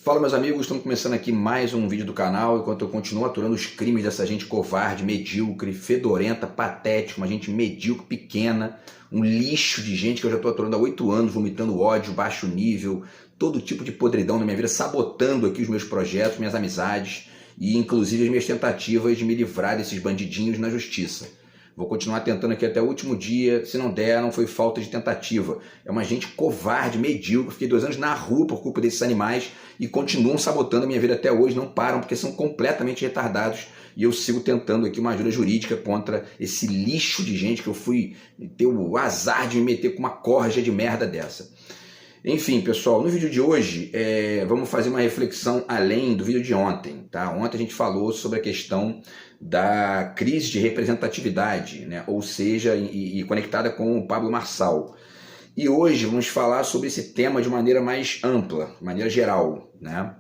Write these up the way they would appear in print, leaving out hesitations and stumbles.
Fala, meus amigos, estamos começando aqui mais um vídeo do canal, enquanto eu continuo aturando os crimes dessa gente covarde, medíocre, fedorenta, patética, uma gente medíocre, pequena, um lixo de gente que eu já estou aturando há 8 anos, vomitando ódio, baixo nível, todo tipo de podridão na minha vida, sabotando aqui os meus projetos, minhas amizades e inclusive as minhas tentativas de me livrar desses bandidinhos na justiça. Vou continuar tentando aqui até o último dia. Se não der, não foi falta de tentativa. É uma gente covarde, medíocre. Fiquei 2 anos na rua por culpa desses animais e continuam sabotando a minha vida até hoje. Não param porque são completamente retardados. E eu sigo tentando aqui uma ajuda jurídica contra esse lixo de gente que eu fui ter o azar de me meter com uma corja de merda dessa. Enfim, pessoal, no vídeo de hoje vamos fazer uma reflexão além do vídeo de ontem, tá? Ontem a gente falou sobre a questão da crise de representatividade, né? Ou seja, e conectada com o Pablo Marçal. E hoje vamos falar sobre esse tema de maneira mais ampla, de maneira geral, né?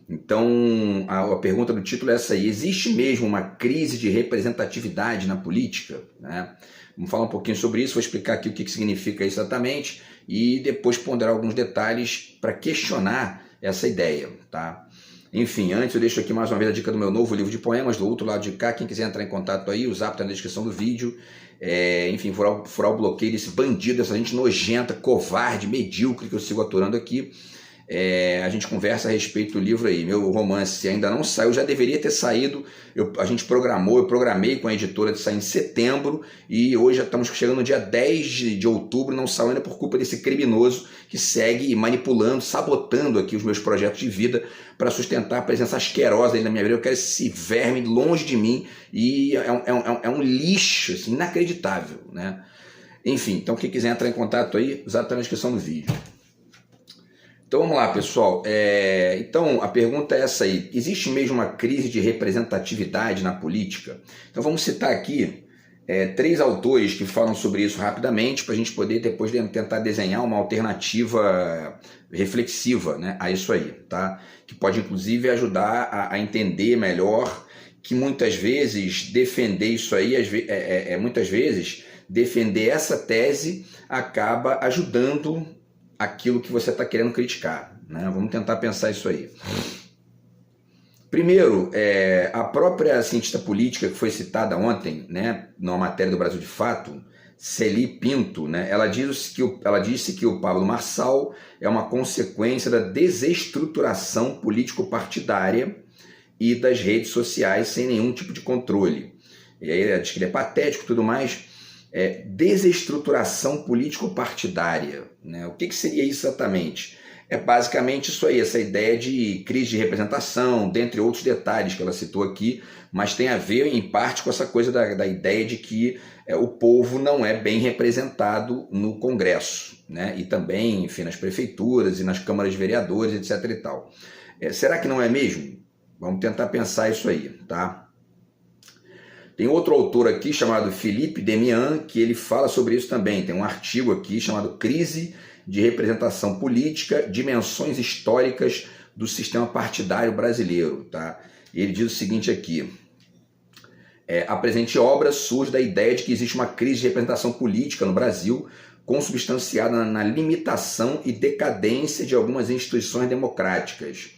Então, a pergunta do título é essa aí: existe mesmo uma crise de representatividade na política, né? Vamos falar um pouquinho sobre isso, vou explicar aqui o que significa isso exatamente e depois ponderar alguns detalhes para questionar essa ideia, tá? Enfim, antes eu deixo aqui mais uma vez a dica do meu novo livro de poemas, do outro lado de cá. Quem quiser entrar em contato aí, o zap está na descrição do vídeo. Enfim, furar o bloqueio desse bandido, dessa gente nojenta, covarde, medíocre que eu sigo aturando aqui. A gente conversa a respeito do livro aí. Meu romance ainda não saiu, já deveria ter saído. Eu programei com a editora de sair em setembro e hoje já estamos chegando no dia 10 de outubro, não saiu ainda por culpa desse criminoso que segue manipulando, sabotando aqui os meus projetos de vida para sustentar a presença asquerosa aí na minha vida. Eu quero esse verme longe de mim e é um lixo assim, inacreditável, né? Enfim, então quem quiser entrar em contato aí, o zap está na descrição do vídeo. Então vamos lá, pessoal. Então a pergunta é essa aí: existe mesmo uma crise de representatividade na política? Então vamos citar aqui 3 autores que falam sobre isso rapidamente para a gente poder depois tentar desenhar uma alternativa reflexiva, né, a isso aí, tá? Que pode inclusive ajudar a entender melhor que muitas vezes defender isso aí, muitas vezes defender essa tese acaba ajudando aquilo que você está querendo criticar, né? Vamos tentar pensar isso aí. Primeiro, a própria cientista política que foi citada ontem, né, numa matéria do Brasil de Fato, Celi Pinto, né, ela disse que o Pablo Marçal é uma consequência da desestruturação político-partidária e das redes sociais sem nenhum tipo de controle. E aí ela diz que ele é patético e tudo mais. Desestruturação político-partidária, né? O que seria isso exatamente? É basicamente isso aí, essa ideia de crise de representação, dentre outros detalhes que ela citou aqui, mas tem a ver em parte com essa coisa da ideia de que o povo não é bem representado no Congresso, né? E também, enfim, nas prefeituras e nas câmaras de vereadores, etc. e tal. Será que não é mesmo? Vamos tentar pensar isso aí, tá? Tem outro autor aqui chamado Philippe Demian, que ele fala sobre isso também. Tem um artigo aqui chamado Crise de Representação Política, Dimensões Históricas do Sistema Partidário Brasileiro. Tá? E ele diz o seguinte aqui: a presente obra surge da ideia de que existe uma crise de representação política no Brasil, consubstanciada na limitação e decadência de algumas instituições democráticas.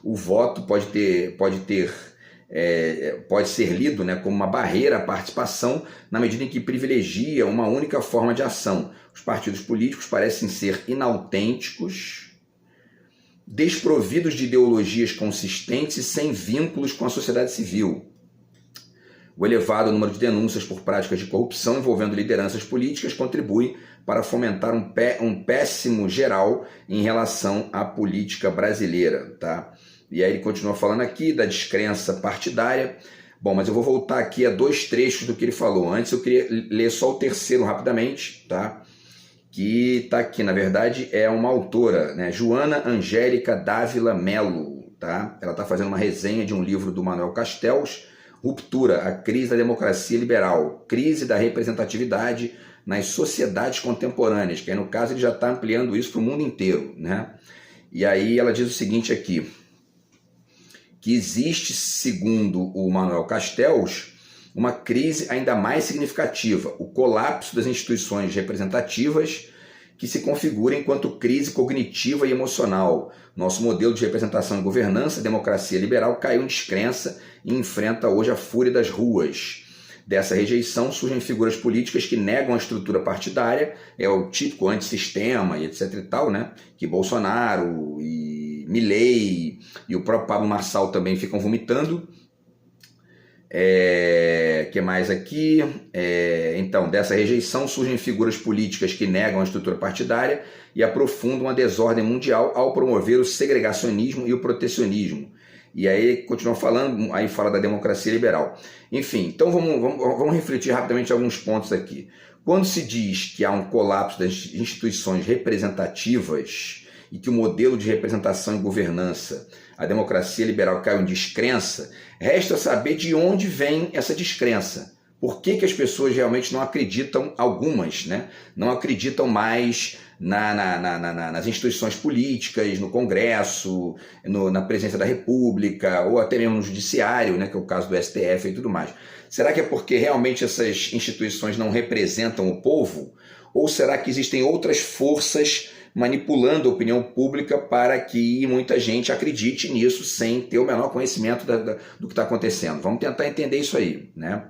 O voto pode ser lido, né, como uma barreira à participação na medida em que privilegia uma única forma de ação. Os partidos políticos parecem ser inautênticos, desprovidos de ideologias consistentes e sem vínculos com a sociedade civil. O elevado número de denúncias por práticas de corrupção envolvendo lideranças políticas contribui para fomentar um péssimo geral em relação à política brasileira, tá? E aí ele continua falando aqui da descrença partidária. Bom, mas eu vou voltar aqui a 2 trechos do que ele falou. Antes eu queria ler só o terceiro rapidamente, tá? Que está aqui, na verdade, é uma autora, né? Joana Angélica Dávila Melo, tá? Ela está fazendo uma resenha de um livro do Manuel Castells, Ruptura, a crise da democracia liberal, crise da representatividade nas sociedades contemporâneas, que aí no caso ele já está ampliando isso para o mundo inteiro, né? E aí ela diz o seguinte aqui: que existe, segundo o Manuel Castells, uma crise ainda mais significativa, o colapso das instituições representativas que se configura enquanto crise cognitiva e emocional. Nosso modelo de representação e governança, democracia liberal, caiu em descrença e enfrenta hoje a fúria das ruas. Dessa rejeição surgem figuras políticas que negam a estrutura partidária, é o típico antissistema e etc e tal, né? Que Bolsonaro e Milei e o próprio Pablo Marçal também ficam vomitando. Que mais aqui? Então, dessa rejeição surgem figuras políticas que negam a estrutura partidária e aprofundam a desordem mundial ao promover o segregacionismo e o protecionismo. E aí continua falando, aí fala da democracia liberal. Enfim, então vamos refletir rapidamente alguns pontos aqui. Quando se diz que há um colapso das instituições representativas e que o modelo de representação e governança, a democracia liberal, caiu em descrença, resta saber de onde vem essa descrença. Por que as pessoas realmente não acreditam, algumas, né? Não acreditam mais nas instituições políticas, no Congresso, na presidência da República, ou até mesmo no Judiciário, né, que é o caso do STF e tudo mais. Será que é porque realmente essas instituições não representam o povo? Ou será que existem outras forças manipulando a opinião pública para que muita gente acredite nisso sem ter o menor conhecimento do que está acontecendo? Vamos tentar entender isso aí, né?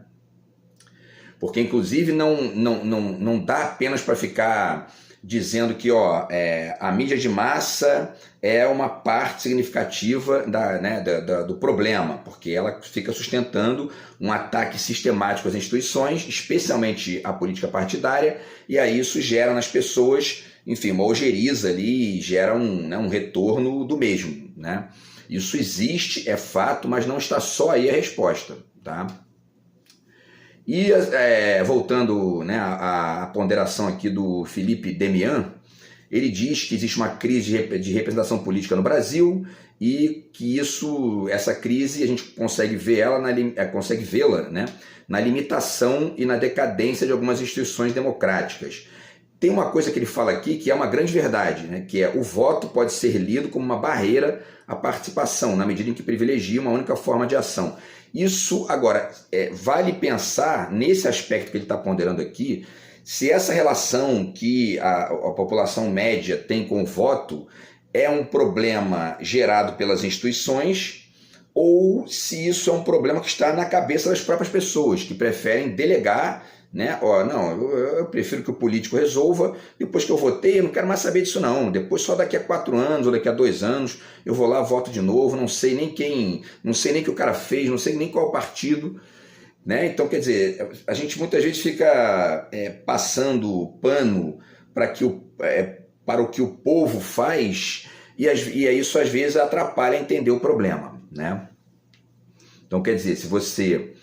Porque, inclusive, não dá apenas para ficar dizendo que a mídia de massa é uma parte significativa do problema, porque ela fica sustentando um ataque sistemático às instituições, especialmente à política partidária, e aí isso gera nas pessoas, enfim, uma ojeriza ali, e gera um retorno do mesmo, né? Isso existe, é fato, mas não está só aí a resposta, tá? E voltando, né, à ponderação aqui do Felipe Demian, ele diz que existe uma crise de representação política no Brasil e que essa crise a gente consegue vê-la, né, na limitação e na decadência de algumas instituições democráticas. Tem uma coisa que ele fala aqui que é uma grande verdade, né, que é o voto pode ser lido como uma barreira à participação, na medida em que privilegia uma única forma de ação. Isso, agora, vale pensar nesse aspecto que ele está ponderando aqui, se essa relação que a população média tem com o voto é um problema gerado pelas instituições ou se isso é um problema que está na cabeça das próprias pessoas, que preferem delegar, né? Eu prefiro que o político resolva, depois que eu votei eu não quero mais saber disso não, depois só daqui a 4 anos ou daqui a 2 anos eu vou lá, voto de novo, não sei nem o que o cara fez, não sei nem qual partido, né? Então, quer dizer, a gente muitas vezes fica passando pano para o que o povo faz e isso às vezes atrapalha entender o problema, né? Então, quer dizer, se você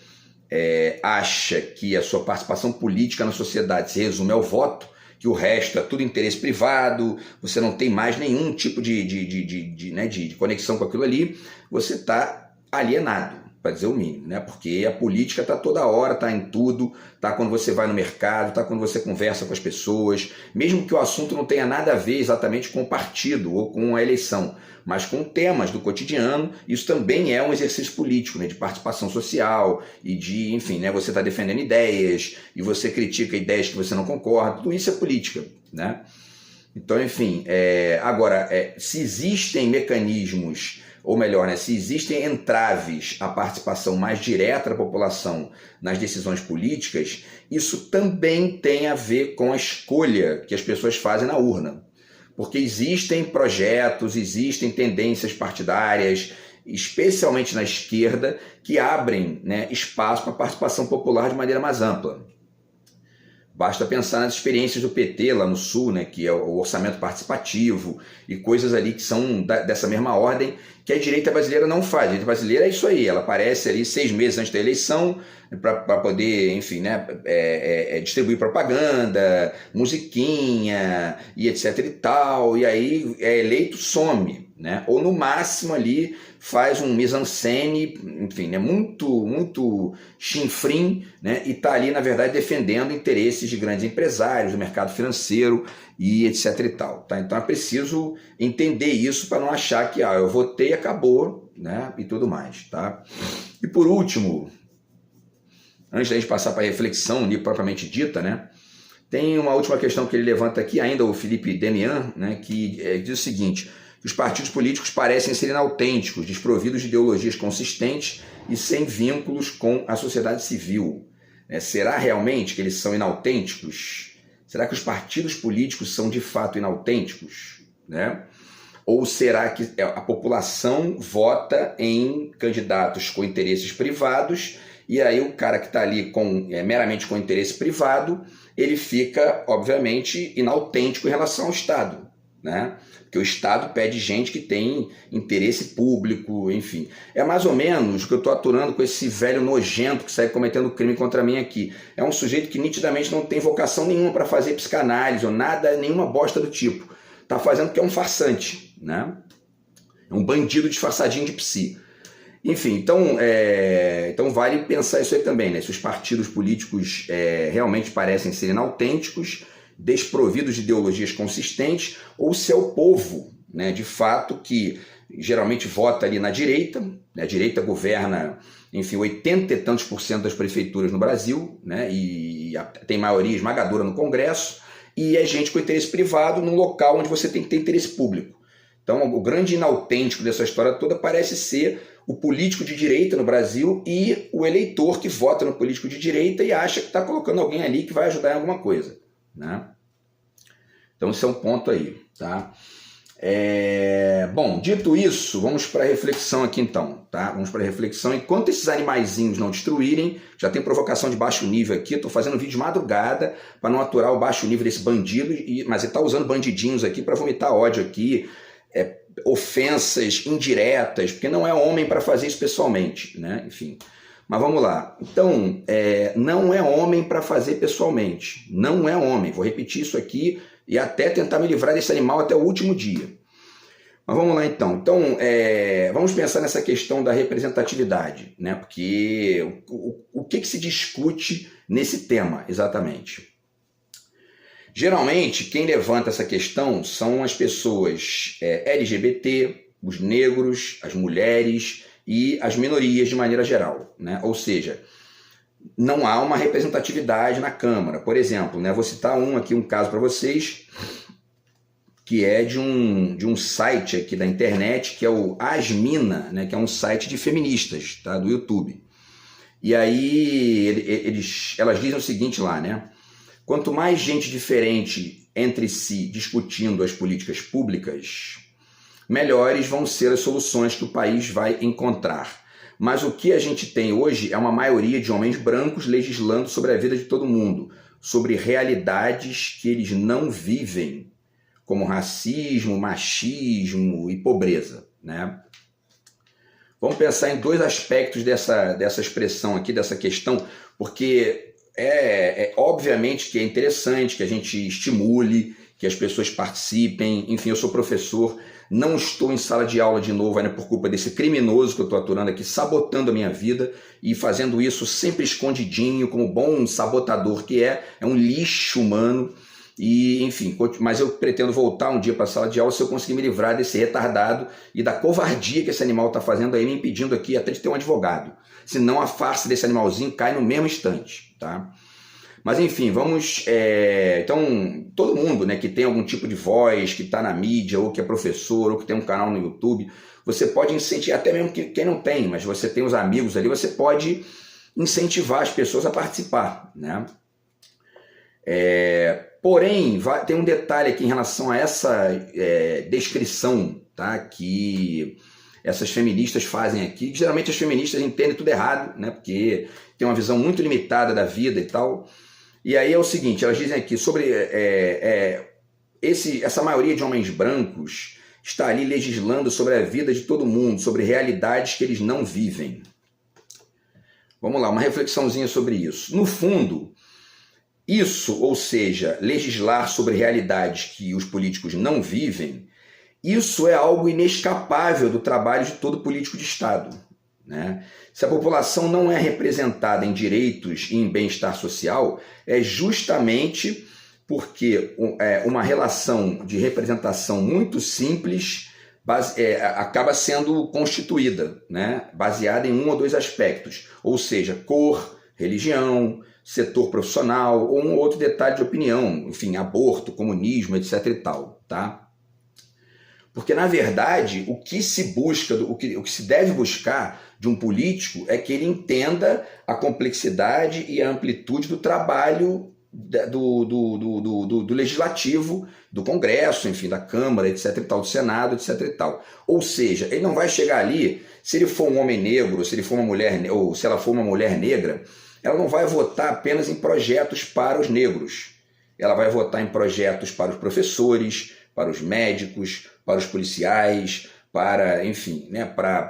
acha que a sua participação política na sociedade se resume ao voto, que o resto é tudo interesse privado, você não tem mais nenhum tipo de conexão com aquilo ali, você está alienado, para dizer o mínimo, né? Porque a política está toda hora, está em tudo, está quando você vai no mercado, está quando você conversa com as pessoas, mesmo que o assunto não tenha nada a ver exatamente com o partido ou com a eleição, mas com temas do cotidiano. Isso também é um exercício político, né, de participação social e de, enfim, né, você está defendendo ideias e você critica ideias que você não concorda, tudo isso é política, né? Então, enfim, agora, se existem mecanismos, ou melhor, né, se existem entraves à participação mais direta da população nas decisões políticas, isso também tem a ver com a escolha que as pessoas fazem na urna. Porque existem projetos, existem tendências partidárias, especialmente na esquerda, que abrem, né, espaço para a participação popular de maneira mais ampla. Basta pensar nas experiências do PT lá no Sul, né, que é o orçamento participativo e coisas ali que são dessa mesma ordem que a direita brasileira não faz. A direita brasileira é isso aí, ela aparece ali 6 meses antes da eleição para poder, enfim, né, distribuir propaganda, musiquinha e etc e tal, e aí é eleito, some, né? Ou no máximo ali faz um mise-en-scène, enfim, né, muito chinfrim, né, e está ali, na verdade, defendendo interesses de grandes empresários, do mercado financeiro e etc e tal. Tá? Então é preciso entender isso para não achar que eu votei e acabou, né, e tudo mais. Tá? E por último, antes da gente passar para a reflexão ali propriamente dita, né, Tem uma última questão que ele levanta aqui, ainda o Felipe Demian, né, que diz o seguinte: que os partidos políticos parecem ser inautênticos, desprovidos de ideologias consistentes e sem vínculos com a sociedade civil. Será realmente que eles são inautênticos? Será que os partidos políticos são de fato inautênticos? Né? Ou será que a população vota em candidatos com interesses privados e aí o cara que está ali meramente com interesse privado, ele fica, obviamente, inautêntico em relação ao Estado, né? Porque o Estado pede gente que tem interesse público, enfim. É mais ou menos o que eu estou aturando com esse velho nojento que sai cometendo crime contra mim aqui. É um sujeito que nitidamente não tem vocação nenhuma para fazer psicanálise ou nada, nenhuma bosta do tipo. Está fazendo porque é um farsante, né? É um bandido disfarçadinho de psi. Enfim, então vale pensar isso aí também, né? Se os partidos políticos realmente parecem ser inautênticos, desprovidos de ideologias consistentes, ou se é o povo, né, de fato, que geralmente vota ali na direita, né? A direita governa, enfim, 80 e tantos % das prefeituras no Brasil, né? E tem maioria esmagadora no Congresso, e é gente com interesse privado num local onde você tem que ter interesse público. Então, o grande inautêntico dessa história toda parece ser o político de direita no Brasil e o eleitor que vota no político de direita e acha que está colocando alguém ali que vai ajudar em alguma coisa, né? Então, esse é um ponto aí, tá? Bom, dito isso, vamos para a reflexão aqui então, tá? Vamos para a reflexão. Enquanto esses animaizinhos não destruírem, já tem provocação de baixo nível aqui, estou fazendo vídeo de madrugada para não aturar o baixo nível desse bandido, mas ele está usando bandidinhos aqui para vomitar ódio aqui, ofensas indiretas, porque não é homem para fazer isso pessoalmente, né? Enfim, mas vamos lá. Então, não é homem para fazer pessoalmente, não é homem. Vou repetir isso aqui e até tentar me livrar desse animal até o último dia. Mas vamos lá então. Então, vamos pensar nessa questão da representatividade, né? Porque o que se discute nesse tema exatamente? Geralmente, quem levanta essa questão são as pessoas LGBT, os negros, as mulheres e as minorias de maneira geral, né? Ou seja, não há uma representatividade na Câmara. Por exemplo, né, vou citar um caso para vocês, que é de um site aqui da internet, que é o Asmina, né, que é um site de feministas, tá, do YouTube. E aí elas dizem o seguinte lá, né? Quanto mais gente diferente entre si discutindo as políticas públicas, melhores vão ser as soluções que o país vai encontrar. Mas o que a gente tem hoje é uma maioria de homens brancos legislando sobre a vida de todo mundo, sobre realidades que eles não vivem, como racismo, machismo e pobreza, né? Vamos pensar em dois aspectos dessa expressão aqui, dessa questão, porque obviamente que é interessante que a gente estimule, que as pessoas participem. Enfim, eu sou professor, não estou em sala de aula de novo ainda por culpa desse criminoso que eu estou aturando aqui, sabotando a minha vida e fazendo isso sempre escondidinho, como bom sabotador que é um lixo humano. E, enfim, mas eu pretendo voltar um dia para a sala de aula se eu conseguir me livrar desse retardado e da covardia que esse animal está fazendo aí, me impedindo aqui até de ter um advogado. Senão a farsa desse animalzinho cai no mesmo instante, tá? Mas enfim, vamos... Então, todo mundo, né, que tem algum tipo de voz, que está na mídia, ou que é professor, ou que tem um canal no YouTube, você pode incentivar, até mesmo quem não tem, mas você tem os amigos ali, você pode incentivar as pessoas a participar, né? Porém, tem um detalhe aqui em relação a essa descrição, tá, que essas feministas fazem aqui, que geralmente as feministas entendem tudo errado, né, porque tem uma visão muito limitada da vida e tal. E aí é o seguinte, elas dizem aqui sobre essa maioria de homens brancos está ali legislando sobre a vida de todo mundo, sobre realidades que eles não vivem. Vamos lá, uma reflexãozinha sobre isso. No fundo, isso, ou seja, legislar sobre realidades que os políticos não vivem, isso é algo inescapável do trabalho de todo político de Estado, né? Se a população não é representada em direitos e em bem-estar social, é justamente porque uma relação de representação muito simples acaba sendo constituída, né? Baseada em um ou dois aspectos, ou seja, cor, religião, setor profissional ou um outro detalhe de opinião, enfim, aborto, comunismo, etc e tal, tá? Porque, na verdade, o que se busca, o que se deve buscar de um político é que ele entenda a complexidade e a amplitude do trabalho do legislativo, do Congresso, enfim, da Câmara, etc e tal, do Senado, etc e tal. Ou seja, ele não vai chegar ali, se ele for um homem negro, se ele for uma mulher, ou se ela for uma mulher negra, ela não vai votar apenas em projetos para os negros. Ela vai votar em projetos para os professores, para os médicos, para os policiais, para, enfim, né, para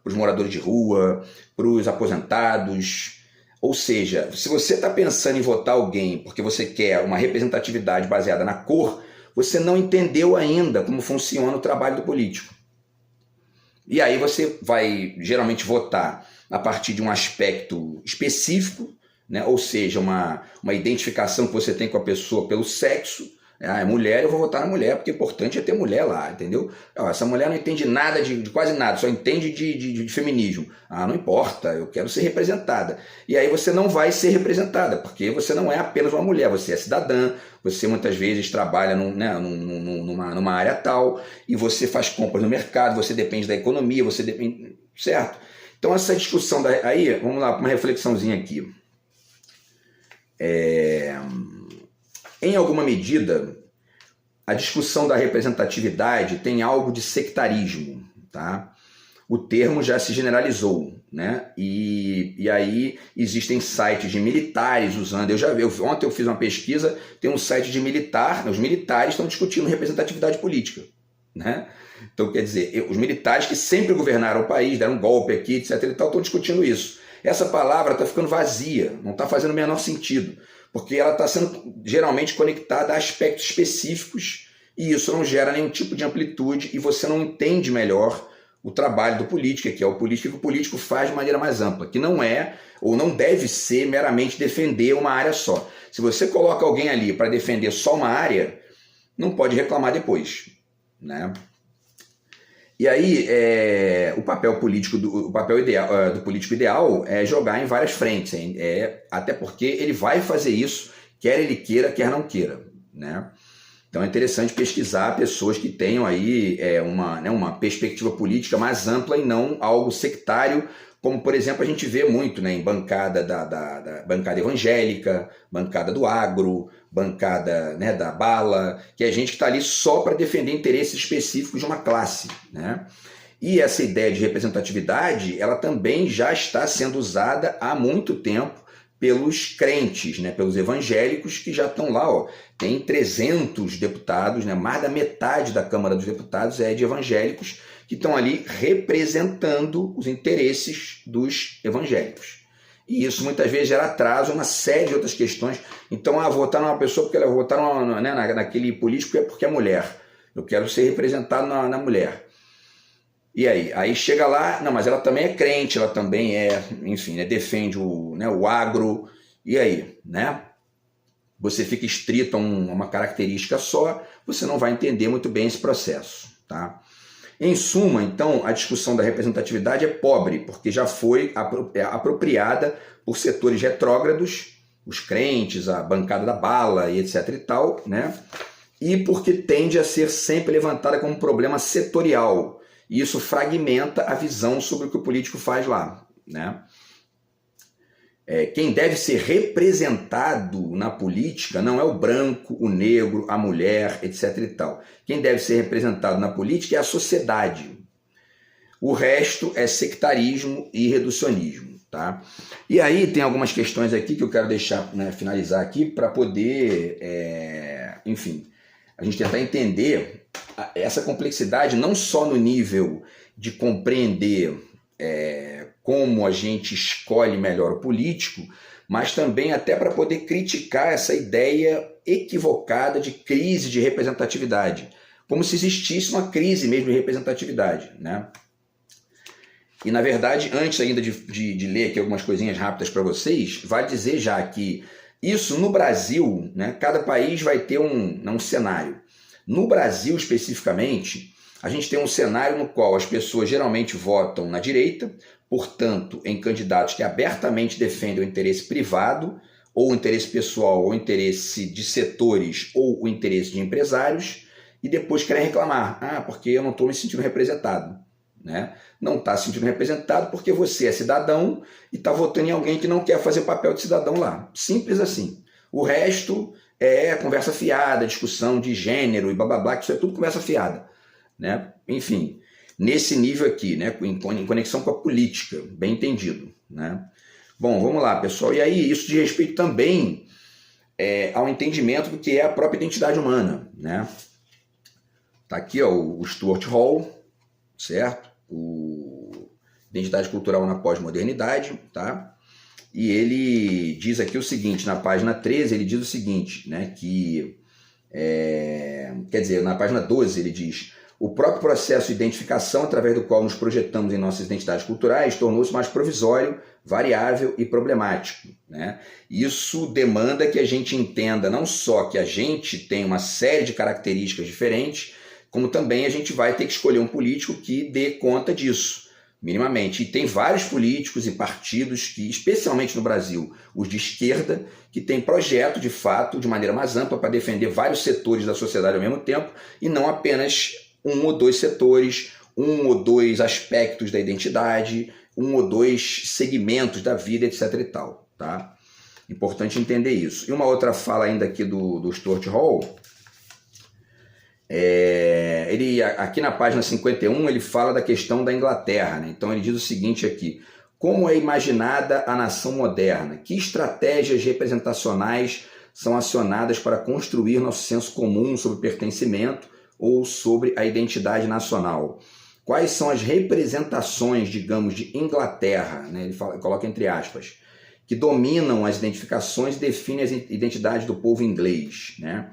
os moradores de rua, para os aposentados. Ou seja, se você está pensando em votar alguém porque você quer uma representatividade baseada na cor, você não entendeu ainda como funciona o trabalho do político. E aí você vai geralmente votar a partir de um aspecto específico, né? Ou seja, uma identificação que você tem com a pessoa pelo sexo. É mulher, eu vou votar na mulher, porque o importante é ter mulher lá, entendeu? Essa mulher não entende nada de quase nada, só entende de feminismo. Não importa, eu quero ser representada. E aí você não vai ser representada, porque você não é apenas uma mulher, você é cidadã, você muitas vezes trabalha numa área tal, e você faz compras no mercado, você depende da economia, você depende... Certo? Então essa discussão, aí, vamos lá, uma reflexãozinha aqui. Em alguma medida, a discussão da representatividade tem algo de sectarismo, tá? O termo já se generalizou, né? E aí existem sites de militares usando... Ontem eu fiz uma pesquisa, tem um site de militar, os militares estão discutindo representatividade política, né? Então, quer dizer, os militares que sempre governaram o país, deram um golpe aqui, etc. e tal, estão discutindo isso. Essa palavra está ficando vazia, não está fazendo o menor sentido, porque ela está sendo geralmente conectada a aspectos específicos e isso não gera nenhum tipo de amplitude e você não entende melhor o trabalho do político, que é o político que o político faz de maneira mais ampla, que não é ou não deve ser meramente defender uma área só. Se você coloca alguém ali para defender só uma área, não pode reclamar depois, né? E aí, o papel político do político ideal é jogar em várias frentes, até porque ele vai fazer isso, quer ele queira, quer não queira, né? Então é interessante pesquisar pessoas que tenham aí uma perspectiva política mais ampla e não algo sectário, como, por exemplo, a gente vê muito, né, em bancada da bancada evangélica, bancada do agro, bancada, né, da bala, que é gente que está ali só para defender interesses específicos de uma classe, né? E essa ideia de representatividade, ela também já está sendo usada há muito tempo pelos crentes, né, pelos evangélicos que já estão lá, ó, tem 300 deputados, né, mais da metade da Câmara dos Deputados é de evangélicos que estão ali representando os interesses dos evangélicos. E isso muitas vezes gera atraso em uma série de outras questões. Então, votar numa pessoa porque ela votar naquele político porque é mulher. Eu quero ser representado na mulher. E aí? Aí chega lá, não, mas ela também é crente, ela também enfim, né, defende o agro. E aí, né? Você fica estrito a uma característica só, você não vai entender muito bem esse processo, tá? Em suma, então, a discussão da representatividade é pobre, porque já foi apropriada por setores retrógrados, os crentes, a bancada da bala e etc e tal, né? E porque tende a ser sempre levantada como um problema setorial. E isso fragmenta a visão sobre o que o político faz lá, né? Quem deve ser representado na política não é o branco, o negro, a mulher, etc e tal. Quem deve ser representado na política é a sociedade. O resto é sectarismo e reducionismo, tá? E aí tem algumas questões aqui que eu quero deixar, né, finalizar aqui para poder, enfim, a gente tentar entender essa complexidade não só no nível de compreender como a gente escolhe melhor o político, mas também até para poder criticar essa ideia equivocada de crise de representatividade, como se existisse uma crise mesmo de representatividade, né? E, na verdade, antes ainda de ler aqui algumas coisinhas rápidas para vocês, vale dizer já que isso no Brasil, né, cada país vai ter um cenário. No Brasil, especificamente, a gente tem um cenário no qual as pessoas geralmente votam na direita, portanto, em candidatos que abertamente defendem o interesse privado, ou o interesse pessoal, ou o interesse de setores, ou o interesse de empresários, e depois querem reclamar, porque eu não estou me sentindo representado. Né? Não está se sentindo representado porque você é cidadão e está votando em alguém que não quer fazer o papel de cidadão lá. Simples assim. O resto é conversa fiada, discussão de gênero e blá blá blá, que isso é tudo conversa fiada. Né? Enfim, nesse nível aqui, né? em conexão com a política, bem entendido. Né? Bom, vamos lá, pessoal. E aí, isso diz respeito também ao entendimento do que é a própria identidade humana. Né? Tá aqui ó, o Stuart Hall, certo? O Identidade Cultural na Pós-Modernidade, tá? E ele diz aqui o seguinte, na página 13, ele diz o seguinte, né, que, quer dizer, na página 12 ele diz: o próprio processo de identificação através do qual nos projetamos em nossas identidades culturais tornou-se mais provisório, variável e problemático. Né? Isso demanda que a gente entenda não só que a gente tem uma série de características diferentes, como também a gente vai ter que escolher um político que dê conta disso, minimamente. E tem vários políticos e partidos que, especialmente no Brasil, os de esquerda, que têm projeto, de fato, de maneira mais ampla, para defender vários setores da sociedade ao mesmo tempo, e não apenas um ou dois setores, um ou dois aspectos da identidade, um ou dois segmentos da vida, etc. e tal. Tá? Importante entender isso. E uma outra fala ainda aqui do Stuart Hall, ele, aqui na página 51, ele fala da questão da Inglaterra. Né? Então ele diz o seguinte aqui: como é imaginada a nação moderna? Que estratégias representacionais são acionadas para construir nosso senso comum sobre pertencimento ou sobre a identidade nacional? Quais são as representações, digamos, de Inglaterra, né? Ele coloca entre aspas, que dominam as identificações e definem as identidades do povo inglês, né?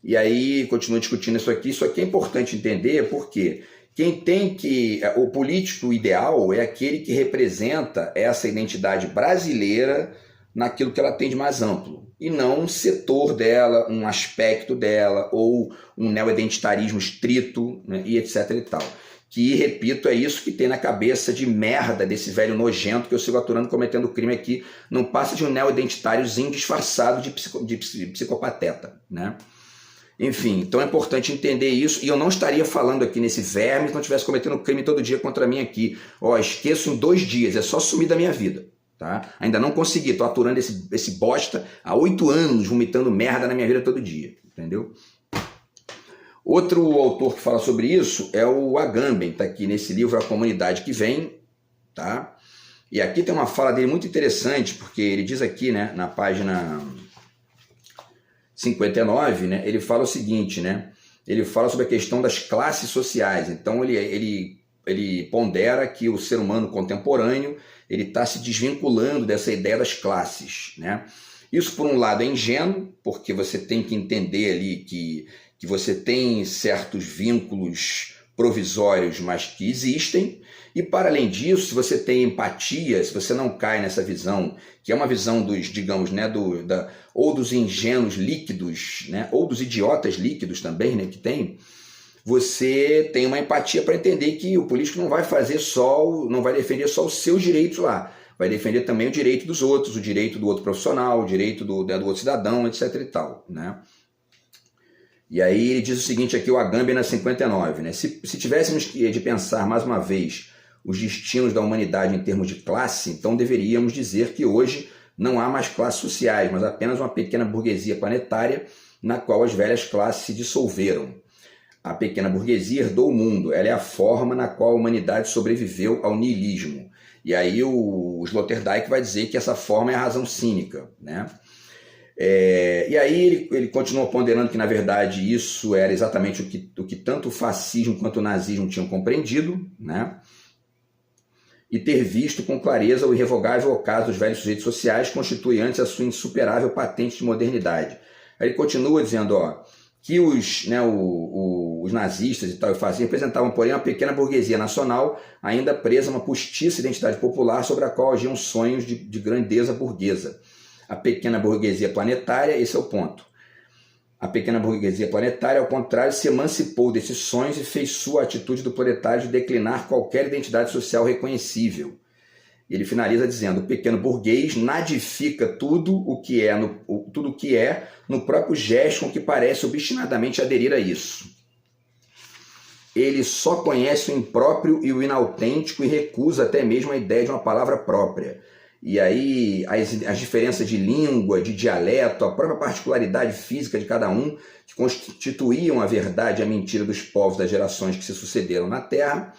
E aí, continua discutindo isso aqui é importante entender porque o político ideal é aquele que representa essa identidade brasileira naquilo que ela tem de mais amplo, e não um setor dela, um aspecto dela, ou um neo-identitarismo estrito, né, e etc e tal. Que, repito, é isso que tem na cabeça de merda desse velho nojento que eu sigo aturando cometendo crime aqui, não passa de um neo-identitáriozinho disfarçado de psicopateta, né? Enfim, então é importante entender isso, e eu não estaria falando aqui nesse verme se não estivesse cometendo crime todo dia contra mim aqui. Esqueço em 2 dias, é só sumir da minha vida. Tá? Ainda não consegui, estou aturando esse bosta há 8 anos, vomitando merda na minha vida todo dia. Entendeu? Outro autor que fala sobre isso é o Agamben, está aqui nesse livro A Comunidade que Vem. Tá? E aqui tem uma fala dele muito interessante, porque ele diz aqui, né, na página 59, né, ele fala o seguinte, né, ele fala sobre a questão das classes sociais. Então ele pondera que o ser humano contemporâneo ele está se desvinculando dessa ideia das classes. Né? Isso, por um lado, é ingênuo, porque você tem que entender ali que você tem certos vínculos provisórios, mas que existem. E, para além disso, se você tem empatia, se você não cai nessa visão, que é uma visão dos, digamos, né, ou dos ingênuos líquidos, né, ou dos idiotas líquidos também, né, que tem, você tem uma empatia para entender que o político não vai defender só os seus direitos lá, vai defender também o direito dos outros, o direito do outro profissional, o direito do outro cidadão, etc. e tal, né? E aí ele diz o seguinte aqui, o Agamben na 59, né? Se tivéssemos de pensar mais uma vez os destinos da humanidade em termos de classe, então deveríamos dizer que hoje não há mais classes sociais, mas apenas uma pequena burguesia planetária na qual as velhas classes se dissolveram. A pequena burguesia herdou o mundo, ela é a forma na qual a humanidade sobreviveu ao niilismo. E aí o Sloterdijk vai dizer que essa forma é a razão cínica, né? E aí ele continua ponderando que, na verdade, isso era exatamente o que tanto o fascismo quanto o nazismo tinham compreendido, né? E ter visto com clareza o irrevogável ocaso dos velhos sujeitos sociais constitui antes a sua insuperável patente de modernidade. Aí ele continua dizendo que os nazistas e tal, representavam, porém, uma pequena burguesia nacional ainda presa a uma postiça identidade popular sobre a qual agiam sonhos de grandeza burguesa. A pequena burguesia planetária, esse é o ponto. A pequena burguesia planetária, ao contrário, se emancipou desses sonhos e fez sua a atitude do proletário de declinar qualquer identidade social reconhecível. Ele finaliza dizendo: o pequeno burguês nadifica tudo o que é no próprio gesto com que parece obstinadamente aderir a isso. Ele só conhece o impróprio e o inautêntico e recusa até mesmo a ideia de uma palavra própria. E aí as diferenças de língua, de dialeto, a própria particularidade física de cada um, que constituíam a verdade e a mentira dos povos das gerações que se sucederam na Terra,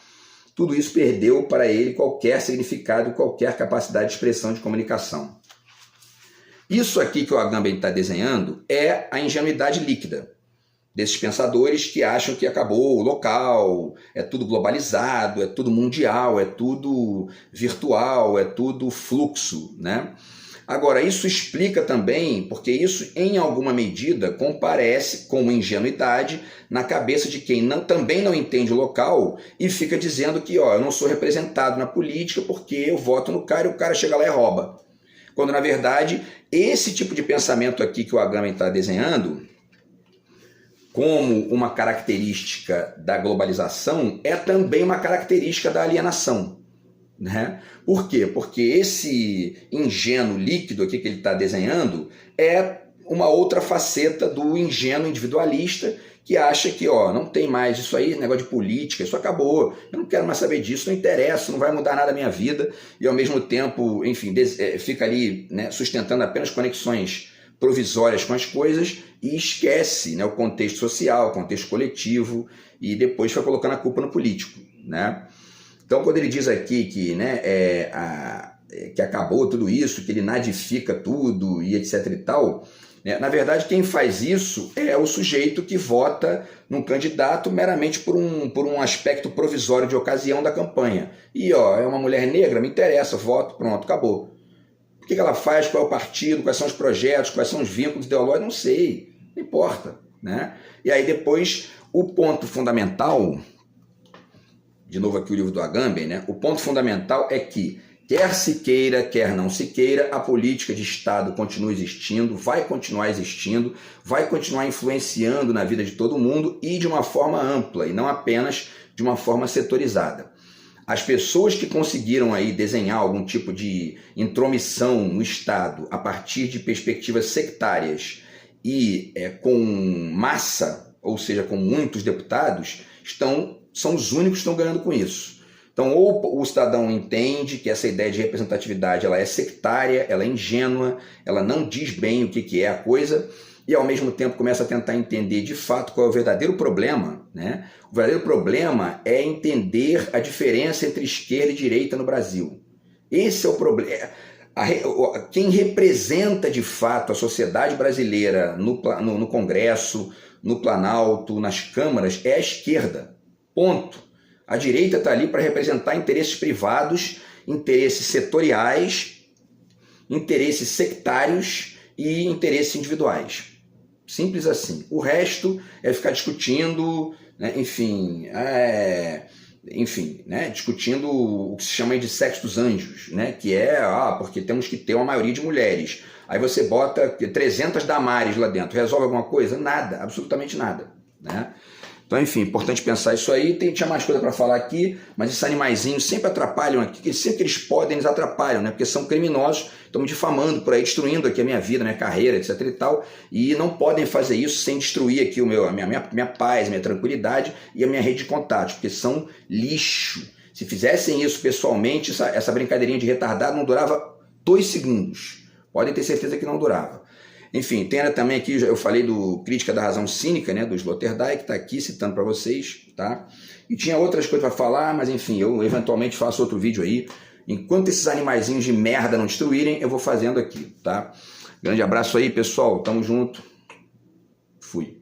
tudo isso perdeu para ele qualquer significado, qualquer capacidade de expressão de comunicação. Isso aqui que o Agamben está desenhando é a ingenuidade líquida desses pensadores que acham que acabou o local, é tudo globalizado, é tudo mundial, é tudo virtual, é tudo fluxo, né? Agora, isso explica também, porque isso em alguma medida comparece com ingenuidade na cabeça de quem também não entende o local e fica dizendo que eu não sou representado na política porque eu voto no cara e o cara chega lá e rouba. Quando, na verdade, esse tipo de pensamento aqui que o Agamben está desenhando como uma característica da globalização é também uma característica da alienação. Né? Por quê? Porque esse ingênuo líquido aqui que ele está desenhando é uma outra faceta do ingênuo individualista que acha que não tem mais isso aí, negócio de política, isso acabou, eu não quero mais saber disso, não interessa, não vai mudar nada na minha vida, e ao mesmo tempo, enfim, fica ali, né, sustentando apenas conexões provisórias com as coisas e esquece, né, o contexto social, o contexto coletivo, e depois fica colocando a culpa no político, né? Então, quando ele diz aqui que, né, que acabou tudo isso, que ele nadifica tudo e etc e tal, né, na verdade, quem faz isso é o sujeito que vota num candidato meramente por um aspecto provisório de ocasião da campanha. E, é uma mulher negra, me interessa, voto, pronto, acabou. O que ela faz, qual é o partido, quais são os projetos, quais são os vínculos ideológicos, não sei, não importa, né? E aí depois, o ponto fundamental, de novo aqui o livro do Agamben, né? O ponto fundamental é que, quer se queira, quer não se queira, a política de Estado continua existindo, vai continuar influenciando na vida de todo mundo e de uma forma ampla, e não apenas de uma forma setorizada. As pessoas que conseguiram aí desenhar algum tipo de intromissão no Estado a partir de perspectivas sectárias e com massa, ou seja, com muitos deputados, são os únicos que estão ganhando com isso. Então, ou o cidadão entende que essa ideia de representatividade ela é sectária, ela é ingênua, ela não diz bem o que é a coisa, e ao mesmo tempo começa a tentar entender de fato qual é o verdadeiro problema, né? O verdadeiro problema é entender a diferença entre esquerda e direita no Brasil. Esse é o problema. Quem representa de fato a sociedade brasileira no Congresso, no Planalto, nas câmaras, é a esquerda. Ponto. A direita está ali para representar interesses privados, interesses setoriais, interesses sectários e interesses individuais. Simples assim. O resto é ficar discutindo, né, discutindo o que se chama de sexo dos anjos, né, que é, porque temos que ter uma maioria de mulheres. Aí você bota 300 Damares lá dentro. Resolve alguma coisa? Nada, absolutamente nada, né? Então, enfim, importante pensar isso aí. Tinha mais coisa para falar aqui, mas esses animaizinhos sempre atrapalham aqui, sempre que eles podem, eles atrapalham, né? Porque são criminosos, estão me difamando por aí, destruindo aqui a minha vida, a minha carreira, etc e tal, e não podem fazer isso sem destruir aqui a minha paz, a minha tranquilidade e a minha rede de contatos, porque são lixo. Se fizessem isso pessoalmente, essa brincadeirinha de retardado não durava 2 segundos. Podem ter certeza que não durava. Enfim, tem também aqui, eu falei do Crítica da Razão Cínica, né, do Sloterdijk, que está aqui citando para vocês, tá? E tinha outras coisas para falar, mas enfim, eu eventualmente faço outro vídeo aí. Enquanto esses animaizinhos de merda não destruírem, eu vou fazendo aqui, tá? Grande abraço aí, pessoal, tamo junto. Fui.